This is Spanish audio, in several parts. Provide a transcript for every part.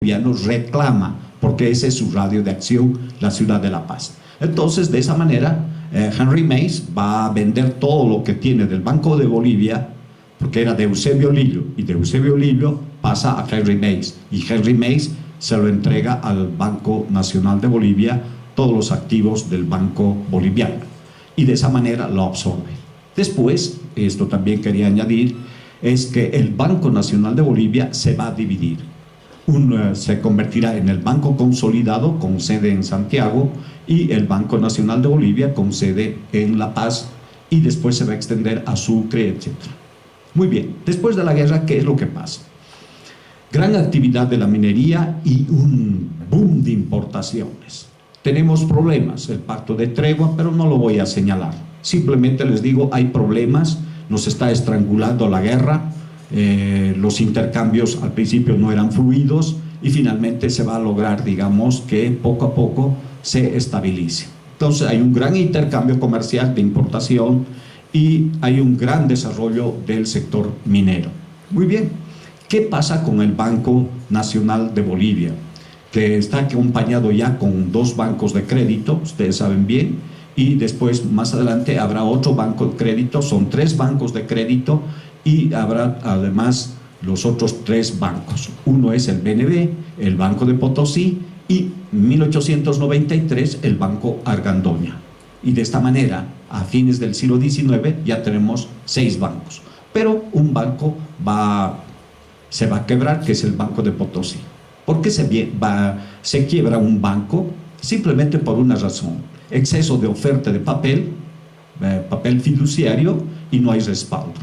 boliviano reclama, porque ese es su radio de acción, la ciudad de La Paz. Entonces, de esa manera, Henry Mays va a vender todo lo que tiene del Banco de Bolivia, porque era de Eusebio Lillo, y de Eusebio Lillo pasa a Henry Mays, y Henry Mays se lo entrega al Banco Nacional de Bolivia, todos los activos del Banco Boliviano, y de esa manera lo absorbe. Después, esto también quería añadir, es que el Banco Nacional de Bolivia se va a dividir. Se convertirá en el Banco Consolidado con sede en Santiago y el Banco Nacional de Bolivia con sede en La Paz, y después se va a extender a Sucre, etc. Muy bien, después de la guerra, ¿qué es lo que pasa? Gran actividad de la minería y un boom de importaciones. Tenemos problemas, el pacto de tregua, pero no lo voy a señalar. Simplemente les digo, hay problemas, nos está estrangulando la guerra. Los intercambios al principio no eran fluidos y finalmente se va a lograr, digamos, que poco a poco se estabilice. Entonces hay un gran intercambio comercial de importación y hay un gran desarrollo del sector minero. Muy bien, ¿qué pasa con el Banco Nacional de Bolivia? Que está acompañado ya con 2 bancos de crédito, ustedes saben bien, y después más adelante habrá otro banco de crédito, son 3 bancos de crédito, y habrá además los otros 3 bancos. Uno es el BNB, el Banco de Potosí, y en 1893 el Banco Argandoña. Y de esta manera, a fines del siglo XIX, ya tenemos 6 bancos. Pero un banco se va a quebrar, que es el Banco de Potosí. ¿Por qué se quiebra un banco? Simplemente por una razón: exceso de oferta de papel fiduciario, y no hay respaldo.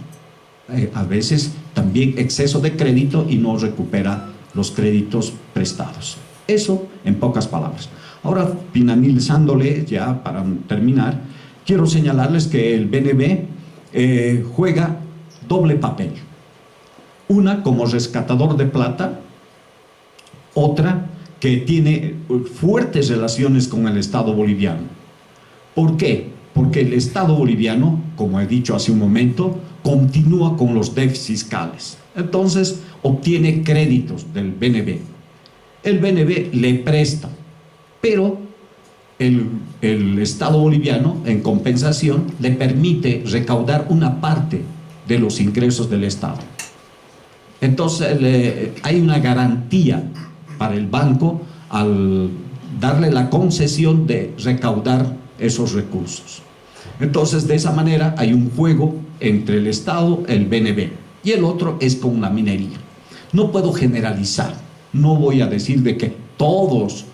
A veces también exceso de crédito y no recupera los créditos prestados. Eso en pocas palabras. Ahora, finalizándole ya para terminar, quiero señalarles que el BNB juega doble papel. Una como rescatador de plata, otra que tiene fuertes relaciones con el Estado boliviano. ¿Por qué? Porque el Estado boliviano, como he dicho hace un momento, continúa con los déficits fiscales. Entonces, obtiene créditos del BNB. El BNB le presta, pero el Estado boliviano, en compensación, le permite recaudar una parte de los ingresos del Estado. Entonces, hay una garantía para el banco al darle la concesión de recaudar esos recursos. Entonces, de esa manera hay un juego entre el Estado, el BNB, y el otro es con la minería. No puedo generalizar, no voy a decir de que todas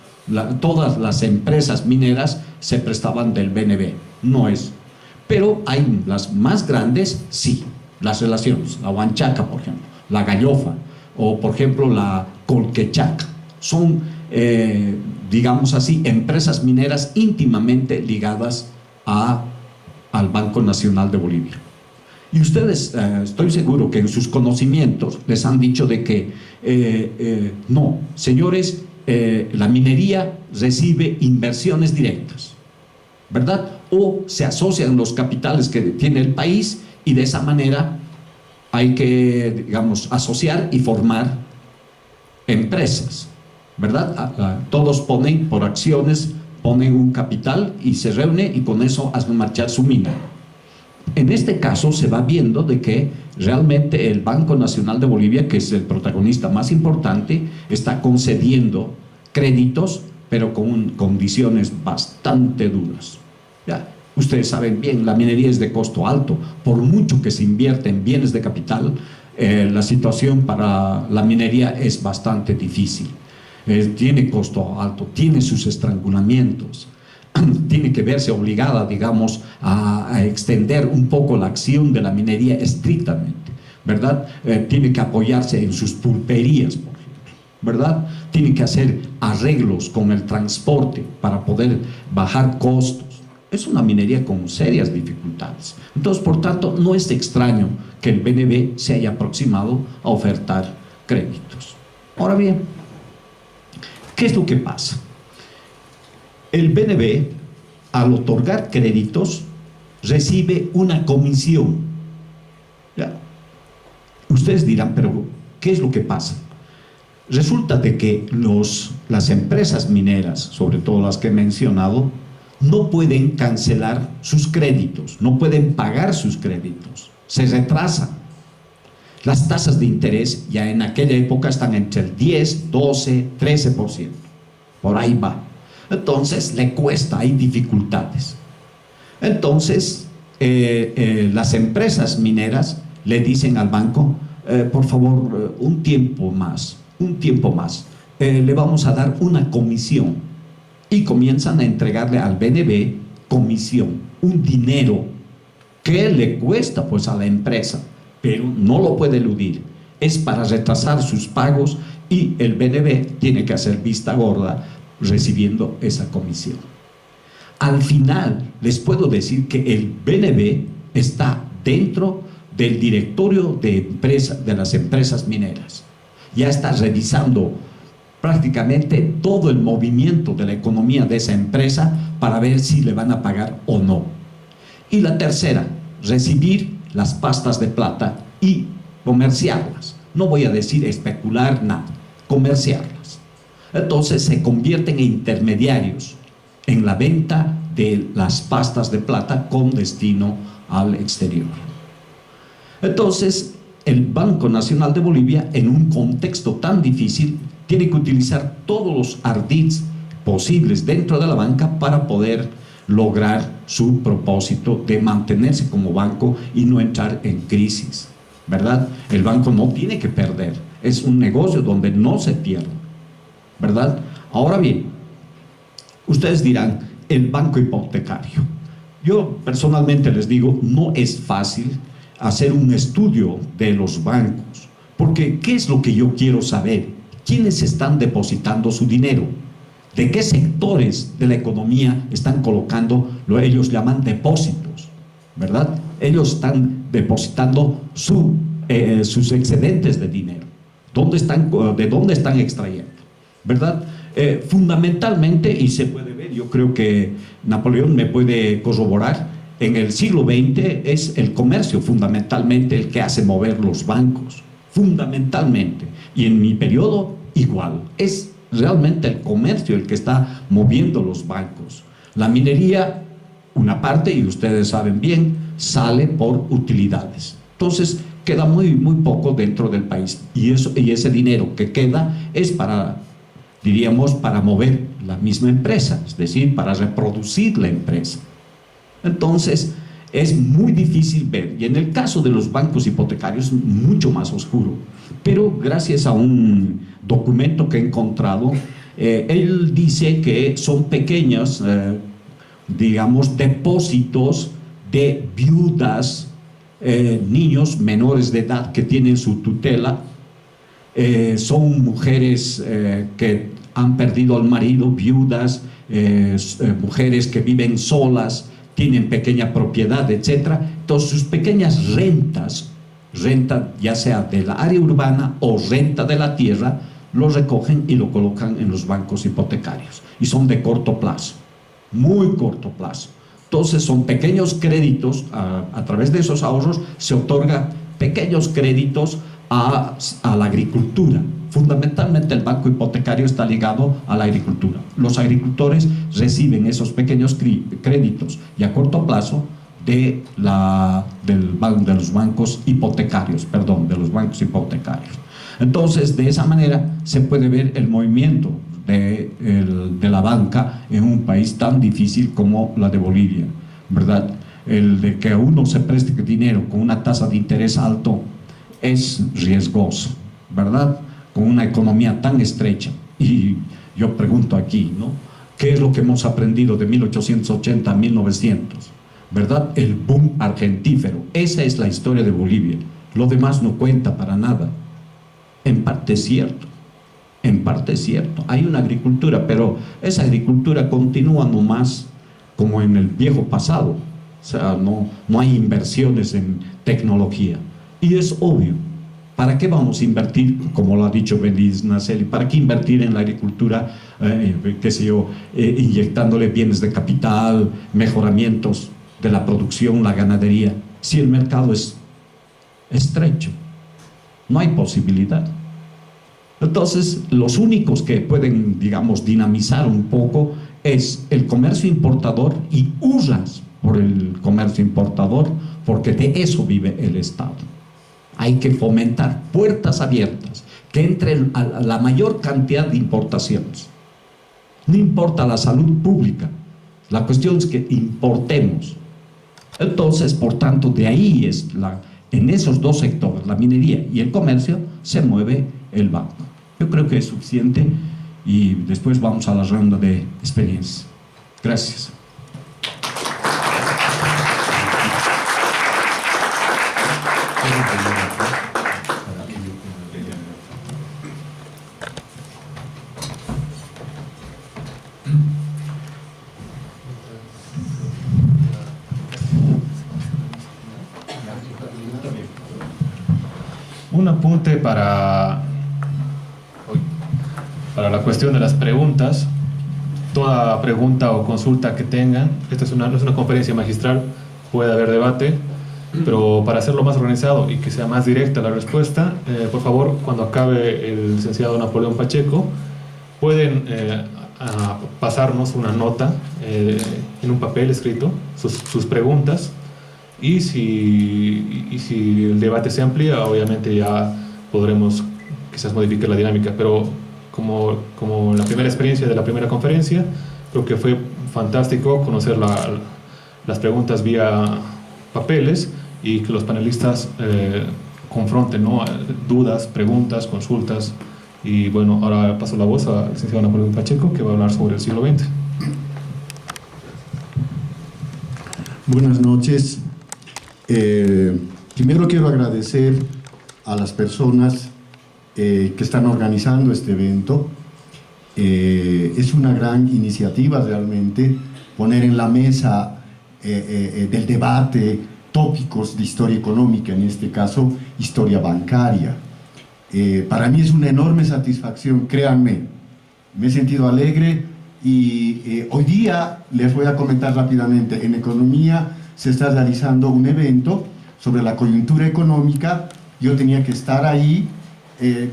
las empresas mineras se prestaban del BNB, no es. Pero hay las más grandes, sí, las relaciones, la Huanchaca, por ejemplo, la Gallofa, o por ejemplo la Colquechaca, son, digamos así, empresas mineras íntimamente ligadas al Banco Nacional de Bolivia. Y ustedes, estoy seguro que en sus conocimientos les han dicho de que no, señores, la minería recibe inversiones directas, ¿verdad? O se asocian los capitales que tiene el país, y de esa manera hay que, digamos, asociar y formar empresas, ¿verdad? Todos ponen por acciones, ponen un capital y se reúne, y con eso hacen marchar su mina. En este caso se va viendo de que realmente el Banco Nacional de Bolivia, que es el protagonista más importante, está concediendo créditos, pero con condiciones bastante duras. Ya, ustedes saben bien, la minería es de costo alto. Por mucho que se invierte en bienes de capital, la situación para la minería es bastante difícil. Tiene costo alto, tiene sus estrangulamientos, tiene que verse obligada, digamos, a extender un poco la acción de la minería estrictamente, ¿verdad? Tiene que apoyarse en sus pulperías, por ejemplo, ¿verdad? Tiene que hacer arreglos con el transporte para poder bajar costos. Es una minería con serias dificultades. Entonces, por tanto, no es extraño que el BNB se haya aproximado a ofertar créditos. Ahora bien, ¿qué es lo que pasa? El BNB, al otorgar créditos, recibe una comisión. ¿Ya? Ustedes dirán, pero ¿qué es lo que pasa? Resulta de que las empresas mineras, sobre todo las que he mencionado, no pueden cancelar sus créditos, no pueden pagar sus créditos, se retrasan. Las tasas de interés ya en aquella época están entre el 10, 12, 13%, por ahí va. Entonces le cuesta, hay dificultades. Entonces las empresas mineras le dicen al banco, por favor, un tiempo más, le vamos a dar una comisión, y comienzan a entregarle al BNB comisión, un dinero que le cuesta pues a la empresa, pero no lo puede eludir, es para retrasar sus pagos, y el BNB tiene que hacer vista gorda recibiendo esa comisión. Al final les puedo decir que el BNB está dentro del directorio de las empresas mineras, ya está revisando prácticamente todo el movimiento de la economía de esa empresa para ver si le van a pagar o no. Y la tercera, recibir las pastas de plata y comerciarlas. No voy a decir especular nada, comerciarlas. Entonces se convierten en intermediarios en la venta de las pastas de plata con destino al exterior. Entonces el Banco Nacional de Bolivia, en un contexto tan difícil, tiene que utilizar todos los ardits posibles dentro de la banca para poder lograr su propósito de mantenerse como banco y no entrar en crisis, ¿verdad? El banco no tiene que perder, es un negocio donde no se pierde, ¿verdad? Ahora bien, ustedes dirán, el banco hipotecario. Yo personalmente les digo, no es fácil hacer un estudio de los bancos, porque ¿qué es lo que yo quiero saber? ¿Quiénes están depositando su dinero? ¿De qué sectores de la economía están colocando lo que ellos llaman depósitos? ¿Verdad? Ellos están depositando sus excedentes de dinero. ¿De dónde están extrayendo? ¿Verdad? Fundamentalmente, y se puede ver, yo creo que Napoleón me puede corroborar, en el siglo XX es el comercio fundamentalmente el que hace mover los bancos, fundamentalmente, y en mi periodo igual, es realmente el comercio el que está moviendo los bancos. La minería, una parte, y ustedes saben bien, sale por utilidades, entonces queda muy poco dentro del país, y ese dinero que queda es para, diríamos, para mover la misma empresa, es decir, para reproducir la empresa. Entonces es muy difícil ver, y en el caso de los bancos hipotecarios mucho más oscuro, pero gracias a un documento que he encontrado, él dice que son pequeños, digamos, depósitos de viudas, niños menores de edad que tienen su tutela, son mujeres que han perdido al marido, viudas, mujeres que viven solas, tienen pequeña propiedad, etc. Entonces sus pequeñas rentas, renta ya sea de la área urbana o renta de la tierra, lo recogen y lo colocan en los bancos hipotecarios, y son de corto plazo, muy corto plazo. Entonces son pequeños créditos, a través de esos ahorros se otorga pequeños créditos a la agricultura. Fundamentalmente el banco hipotecario está ligado a la agricultura. Los agricultores reciben esos pequeños créditos y a corto plazo de los bancos hipotecarios, Entonces, de esa manera se puede ver el movimiento de la banca en un país tan difícil como la de Bolivia, ¿verdad? El de que a uno se preste dinero con una tasa de interés alto es riesgoso, ¿verdad? Con una economía tan estrecha. Y yo pregunto aquí, ¿no? ¿Qué es lo que hemos aprendido de 1880 a 1900? ¿Verdad? El boom argentífero. Esa es la historia de Bolivia. Lo demás no cuenta para nada. En parte es cierto. En parte es cierto. Hay una agricultura, pero esa agricultura continúa nomás como en el viejo pasado. O sea, no hay inversiones en tecnología. Y es obvio. ¿Para qué vamos a invertir, como lo ha dicho Beliz Naceli, para qué invertir en la agricultura, inyectándole bienes de capital, mejoramientos de la producción, la ganadería, si el mercado es estrecho? No hay posibilidad. Entonces, los únicos que pueden, digamos, dinamizar un poco es el comercio importador y URAS por el comercio importador, porque de eso vive el Estado. Hay que fomentar puertas abiertas, que entre a la mayor cantidad de importaciones. No importa la salud pública, la cuestión es que importemos. Entonces, por tanto, de ahí en esos dos sectores, la minería y el comercio, se mueve el banco. Yo creo que es suficiente y después vamos a la ronda de experiencias. Gracias. Un apunte para la cuestión de las preguntas. Toda pregunta o consulta que tengan, esta no es una conferencia magistral, puede haber debate, pero para hacerlo más organizado y que sea más directa la respuesta, por favor, cuando acabe el licenciado Napoleón Pacheco, pueden pasarnos una nota en un papel escrito, sus preguntas, y si el debate se amplía, obviamente ya podremos quizás modificar la dinámica, pero como la primera experiencia de la primera conferencia, creo que fue fantástico conocer las preguntas vía papeles y que los panelistas confronten, ¿no?, dudas, preguntas, consultas. Y bueno, ahora paso la voz al licenciado Napoleón Pacheco, que va a hablar sobre el siglo XX. Buenas noches. Primero quiero agradecer a las personas que están organizando este evento. Es una gran iniciativa realmente poner en la mesa del debate tópicos de historia económica, en este caso historia bancaria. Para mí es una enorme satisfacción, créanme, me he sentido alegre y hoy día les voy a comentar rápidamente. En economía se está realizando un evento sobre la coyuntura económica. Yo tenía que estar ahí,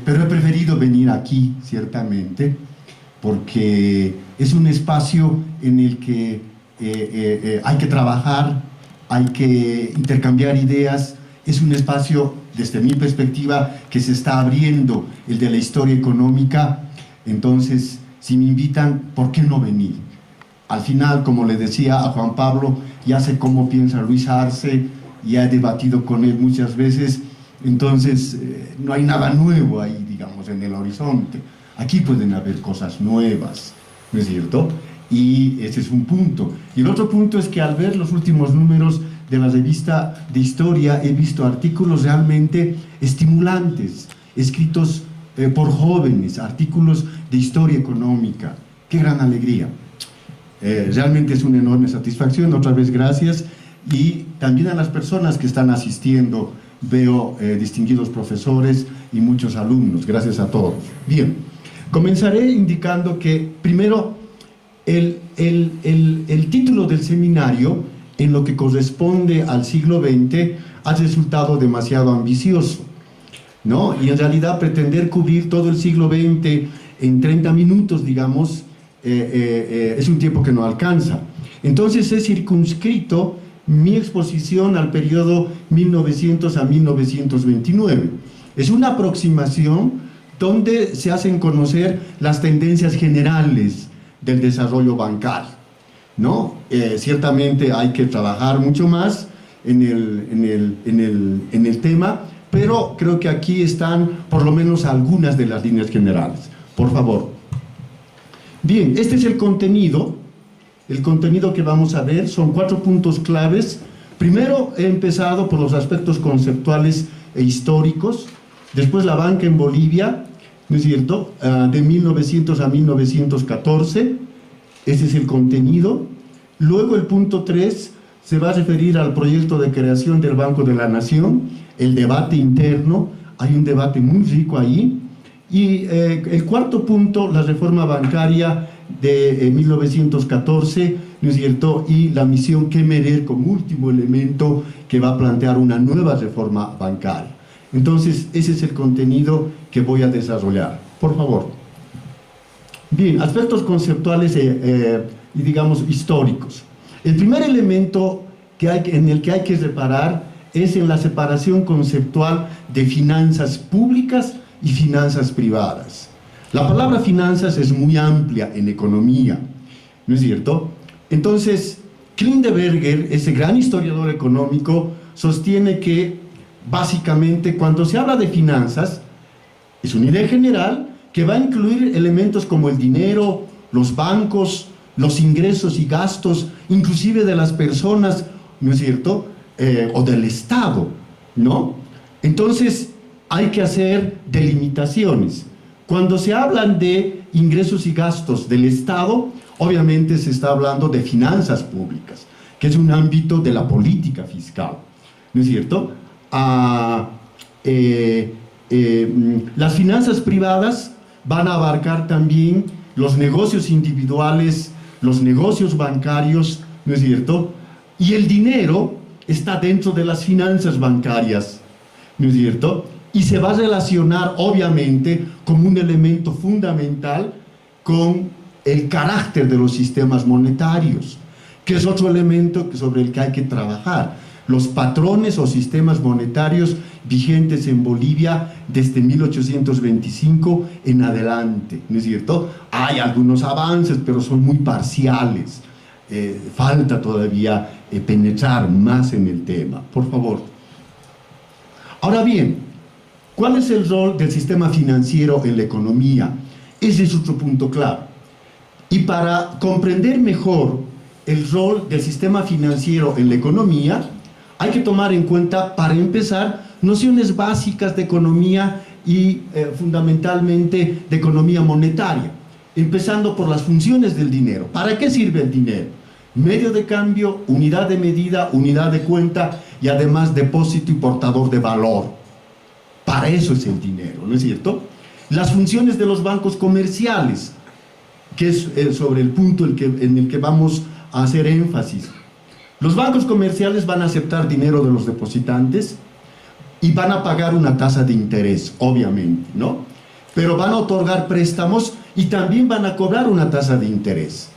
pero he preferido venir aquí, ciertamente, porque es un espacio en el que hay que trabajar, hay que intercambiar ideas. Es un espacio, desde mi perspectiva, que se está abriendo, el de la historia económica. Entonces, si me invitan, ¿por qué no venir? Al final, como le decía a Juan Pablo, ya sé cómo piensa Luis Arce, ya he debatido con él muchas veces, entonces no hay nada nuevo ahí, digamos, en el horizonte. Aquí pueden haber cosas nuevas, ¿no es cierto? Y ese es un punto. Y el otro punto es que al ver los últimos números de la revista de historia, he visto artículos realmente estimulantes, escritos por jóvenes, artículos de historia económica. ¡Qué gran alegría! Realmente es una enorme satisfacción. Otra vez gracias, y también a las personas que están asistiendo. Veo distinguidos profesores y muchos alumnos. Gracias a todos. Bien, comenzaré indicando que primero el título del seminario, en lo que corresponde al siglo XX, ha resultado demasiado ambicioso, ¿no? Y en realidad pretender cubrir todo el siglo XX en 30 minutos, digamos, es un tiempo que no alcanza. Entonces he circunscrito mi exposición al periodo 1900 a 1929. Es una aproximación donde se hacen conocer las tendencias generales del desarrollo bancario, ¿no? Ciertamente hay que trabajar mucho más en el tema, pero creo que aquí están por lo menos algunas de las líneas generales. Por favor. Bien, este es el contenido. El contenido que vamos a ver son 4 puntos claves. Primero he empezado por los aspectos conceptuales e históricos, después la banca en Bolivia, ¿no es cierto?, de 1900 a 1914, ese es el contenido. Luego el punto 3 se va a referir al proyecto de creación del Banco de la Nación, el debate interno, hay un debate muy rico ahí. Y el cuarto punto, la reforma bancaria de 1914, ¿no es cierto?, y la misión Kemmerer como último elemento que va a plantear una nueva reforma bancaria. Entonces, ese es el contenido que voy a desarrollar. Por favor. Bien, aspectos conceptuales y digamos históricos. El primer elemento en el que hay que reparar es en la separación conceptual de finanzas públicas y finanzas privadas. La palabra finanzas es muy amplia en economía, ¿no es cierto? Entonces, Klindeberger, ese gran historiador económico, sostiene que básicamente cuando se habla de finanzas, es una idea general que va a incluir elementos como el dinero, los bancos, los ingresos y gastos, inclusive de las personas, ¿no es cierto?, o del Estado, ¿no? Entonces hay que hacer delimitaciones. Cuando se hablan de ingresos y gastos del Estado, obviamente se está hablando de finanzas públicas, que es un ámbito de la política fiscal, ¿no es cierto? Las finanzas privadas van a abarcar también los negocios individuales, los negocios bancarios, ¿no es cierto? Y el dinero está dentro de las finanzas bancarias, ¿no es cierto? Y se va a relacionar, obviamente, como un elemento fundamental con el carácter de los sistemas monetarios, que es otro elemento sobre el que hay que trabajar. Los patrones o sistemas monetarios vigentes en Bolivia desde 1825 en adelante, ¿no es cierto? Hay algunos avances, pero son muy parciales. Falta todavía penetrar más en el tema, por favor. Ahora bien, ¿cuál es el rol del sistema financiero en la economía? Ese es otro punto clave. Y para comprender mejor el rol del sistema financiero en la economía, hay que tomar en cuenta, para empezar, nociones básicas de economía y fundamentalmente de economía monetaria, empezando por las funciones del dinero. ¿Para qué sirve el dinero? Medio de cambio, unidad de medida, unidad de cuenta y además depósito y portador de valor. Para eso es el dinero, ¿no es cierto? Las funciones de los bancos comerciales, que es sobre el punto en el que vamos a hacer énfasis. Los bancos comerciales van a aceptar dinero de los depositantes y van a pagar una tasa de interés, obviamente, ¿no? Pero van a otorgar préstamos y también van a cobrar una tasa de interés.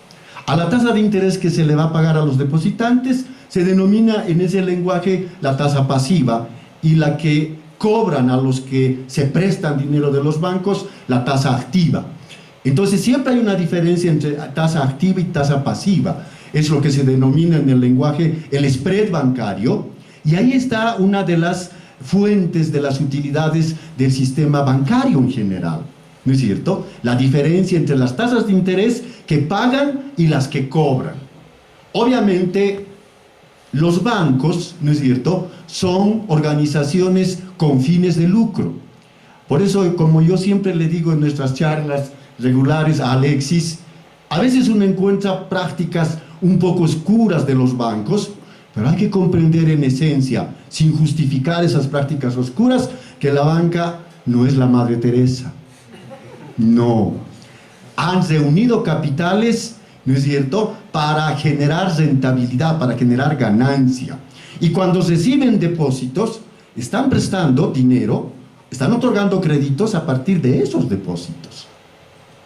A la tasa de interés que se le va a pagar a los depositantes se denomina en ese lenguaje la tasa pasiva, y la que cobran a los que se prestan dinero de los bancos, la tasa activa. Entonces siempre hay una diferencia entre tasa activa y tasa pasiva. Es lo que se denomina en el lenguaje el spread bancario, y ahí está una de las fuentes de las utilidades del sistema bancario en general, ¿no es cierto? La diferencia entre las tasas de interés que pagan y las que cobran. Obviamente los bancos, ¿no es cierto?, son organizaciones con fines de lucro. Por eso, como yo siempre le digo en nuestras charlas regulares a Alexis, a veces uno encuentra prácticas un poco oscuras de los bancos, pero hay que comprender en esencia, sin justificar esas prácticas oscuras, que la banca no es la Madre Teresa. No. Han reunido capitales, ¿no es cierto?, para generar rentabilidad, para generar ganancia. Y cuando reciben depósitos, están prestando dinero, están otorgando créditos a partir de esos depósitos.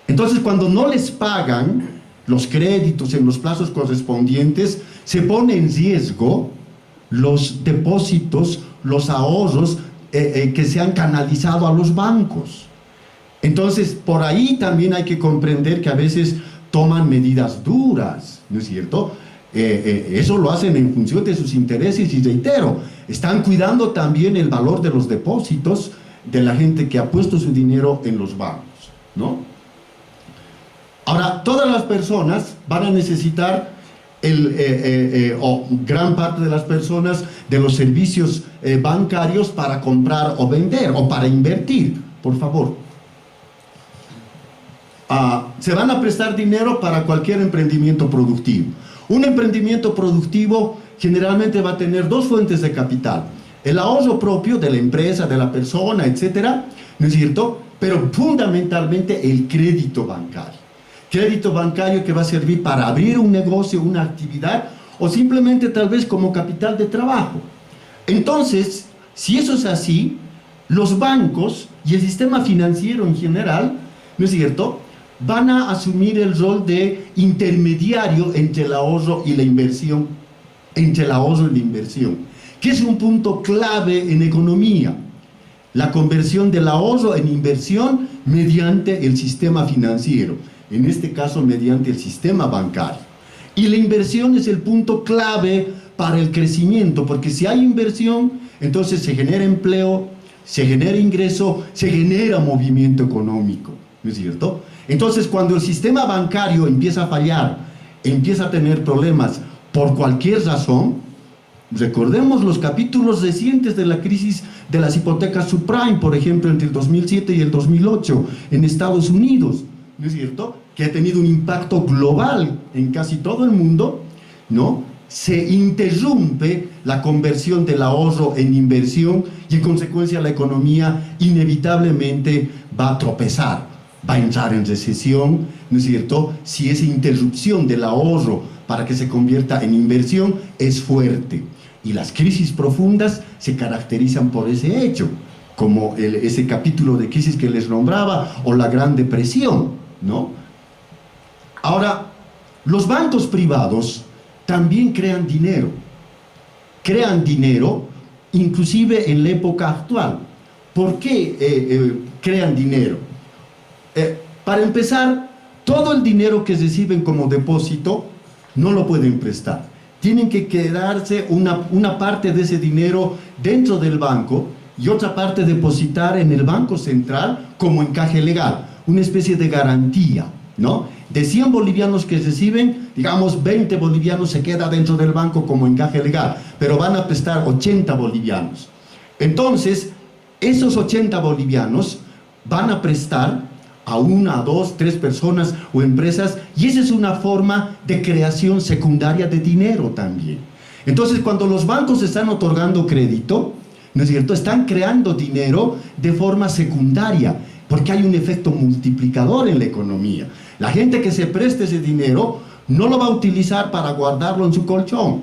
Entonces, cuando no les pagan los créditos en los plazos correspondientes, se pone en riesgo los depósitos, los ahorros que se han canalizado a los bancos. Entonces, por ahí también hay que comprender que a veces toman medidas duras, ¿no es cierto? Eso lo hacen en función de sus intereses, y reitero, están cuidando también el valor de los depósitos de la gente que ha puesto su dinero en los bancos, ¿no? Ahora, todas las personas van a necesitar, o gran parte de las personas, de los servicios bancarios para comprar o vender, o para invertir, por favor. Se van a prestar dinero para cualquier emprendimiento productivo. Un emprendimiento productivo generalmente va a tener dos fuentes de capital: el ahorro propio de la empresa, de la persona, etcétera, ¿no es cierto? Pero fundamentalmente el crédito bancario. Crédito bancario que va a servir para abrir un negocio, una actividad, o simplemente tal vez como capital de trabajo. Entonces, si eso es así, los bancos y el sistema financiero en general ¿no es cierto?, van a asumir el rol de intermediario entre el ahorro y la inversión, que es un punto clave en economía. La conversión del ahorro en inversión mediante el sistema financiero, en este caso mediante el sistema bancario. Y la inversión es el punto clave para el crecimiento, porque si hay inversión, entonces se genera empleo, se genera ingreso, se genera movimiento económico, ¿no es cierto? Entonces, cuando el sistema bancario empieza a fallar, empieza a tener problemas por cualquier razón, recordemos los capítulos recientes de la crisis de las hipotecas subprime, por ejemplo, entre el 2007 y el 2008 en Estados Unidos, ¿no es cierto?, que ha tenido un impacto global en casi todo el mundo, ¿no? Se interrumpe la conversión del ahorro en inversión y en consecuencia la economía inevitablemente va a tropezar, va a entrar en recesión, ¿no es cierto?, si esa interrupción del ahorro para que se convierta en inversión es fuerte. Y las crisis profundas se caracterizan por ese hecho, como ese capítulo de crisis que les nombraba, o la Gran Depresión, ¿no? Ahora, los bancos privados también crean dinero inclusive en la época actual. ¿Por qué crean dinero? Para empezar, todo el dinero que reciben como depósito no lo pueden prestar. Tienen que quedarse una parte de ese dinero dentro del banco y otra parte depositar en el Banco Central como encaje legal, una especie de garantía, ¿no? De 100 bolivianos que reciben, digamos 20 bolivianos se queda dentro del banco como encaje legal, pero van a prestar 80 bolivianos. Entonces, esos 80 bolivianos van a prestar a 1, 2, 3 personas o empresas, y esa es una forma de creación secundaria de dinero también. Entonces, cuando los bancos están otorgando crédito, ¿no es cierto?, están creando dinero de forma secundaria, porque hay un efecto multiplicador en la economía. La gente que se preste ese dinero no lo va a utilizar para guardarlo en su colchón,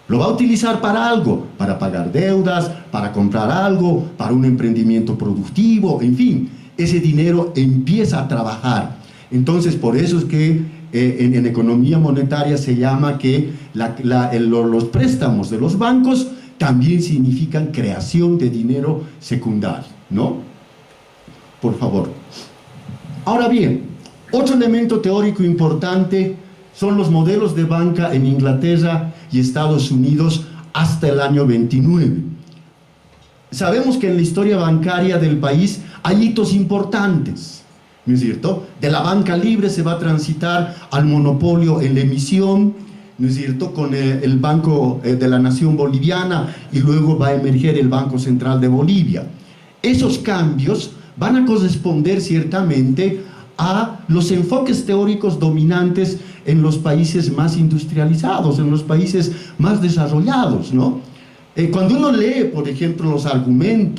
lo va a utilizar para algo, para pagar deudas, para comprar algo, para un emprendimiento productivo, en fin. Ese dinero empieza a trabajar. Entonces, por eso es que en economía monetaria se llama que los préstamos de los bancos también significan creación de dinero secundario, ¿no? Por favor. Ahora bien, otro elemento teórico importante son los modelos de banca en Inglaterra y Estados Unidos hasta el año 29. Sabemos que en la historia bancaria del país hay hitos importantes, ¿no es cierto? De la banca libre se va a transitar al monopolio en la emisión, ¿no es cierto?, con el Banco de la Nación Boliviana, y luego va a emerger el Banco Central de Bolivia. Esos cambios van a corresponder ciertamente a los enfoques teóricos dominantes en los países más industrializados, en los países más desarrollados, ¿no? Cuando uno lee, por ejemplo, los argumentos